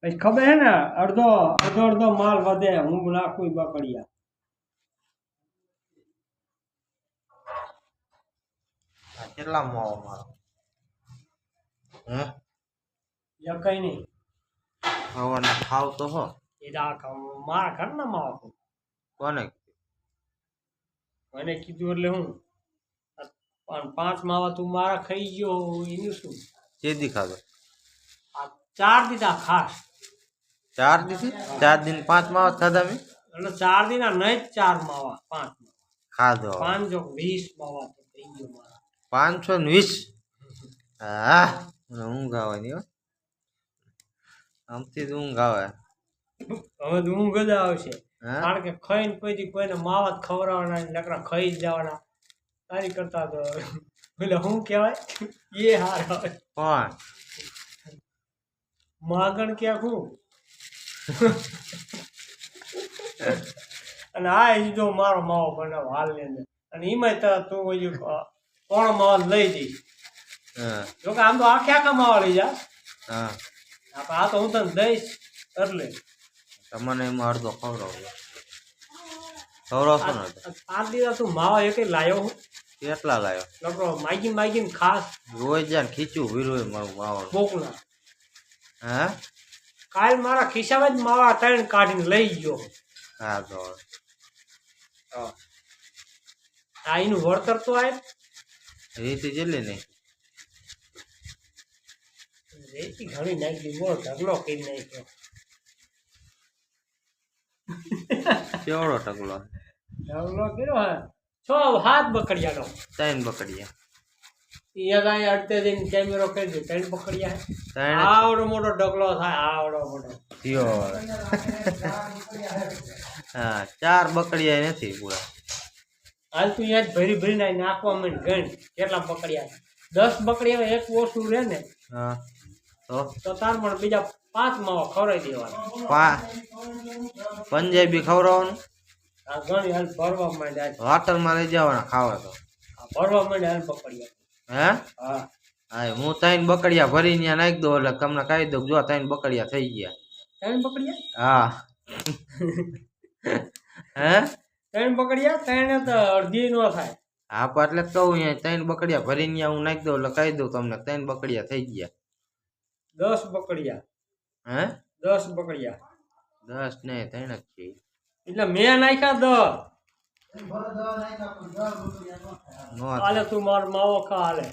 પછી ખબર હે ને અડધો અડધો અડધો માલ વધે હું નાખું બકડિયા કેટલા માવો મારો હે કઈ નહીં હવે ખાવ તો હો એ મારા ઘરના માવો કોને મને કીધું એટલે હું પણ 5 માવા તું મારા ખાઈ ગયો એનું શું કેદી ખાધો આ 4 દીધા ખાસ 4 દીધી 4 દિન 5 માવા ખાધા મેં એટલે 4 દીના નહીં 4 માવા 5 ખાધો 5 જો 20 માવા તો થઈ ગયો મારા 520 હા ઊંઘ આવવાની હો આમથી તો ઊંઘ આવે હવે તો ઊંઘ જ આવશે કારણ કે ખાઈને પછી કોઈને માવા ખવડાવવાના નકરા ખાઈ જ જવાના તારી કરતા તો એટલે શું કહેવાય એ હારા કોણ માગણ ક્યાં હું અને આ એ જો મારો માવો બનાવો હાલ ની અંદર અને એમાં તો તું ઓલું કોણ માવા લઈ જઈશ જોકે આમ તો આખે આખા માવા લઈ જા હા આ તો હું તને દઈશ એટલે તમને એમાં અડધો ખવડાવો ખવડાવશો ને આ દીધા તું માવા એક લાયો હું કેટલા લાવ્યો લોકો માગીને ખાસ રોજ જાય ખીચું વીરું મારું માવાનું મોકલા હા કાલ મારા ખિસ્સામાં જ માવા 3 કાઢીને લઈ ગયો હા તો આ એનું વળતર તો આય રીતિ જેટલી નહીં રેતી ઘણી નાખી બોલ ઢગલો કરી નાખ્યો કેવડો ટકલો ઢગલો કર્યો હે 6-7 બકડિયાનો 3 બકડિયા અહીંયા અડતે જઈને કેમેરો કરી દે 3 બકડિયા હે 3 આવડો મોટો ઢગલો થાય આવડો મોટો થયો હા 4 બકડિયા નથી પૂરા હાલ તું યાદ ભરી ભરીને નાખવા માંડ ગણ કેટલા બકડિયા 10 બકડિયા એક ઓછું રહે ને હા તો તાર પણ બીજા 5 માવા ખવડાવી દેવાના પંજાબી ખવડાવવાનું આ ઘણી હાલ ભરવા માંડ હોટલમાં લઈ જવાના ખાવા તો ભરવા માંડ હાલ બકડિયા હે હા હા હું 3 બકડિયા ભરી ત્યાં નાખી દઉં એટલે તમને કહી દઉં જો 3 બકડિયા થઈ ગયા 3 બકડિયા હા હે 3 બકડિયા 3 તો અડધી નો થાય હા પણ એટલે કહું અહીંયા 3 બકડિયા ભરીને હું નાખી દઉં એટલે કહી દઉં તમને 3 બકડિયા થઈ ગયા 10 બકડિયા હે 10 બકડિયા 10 નહીં 3 જ છે એટલે મેં નાખ્યા 10 નો હાલે તું મારો માવો ખા હાલે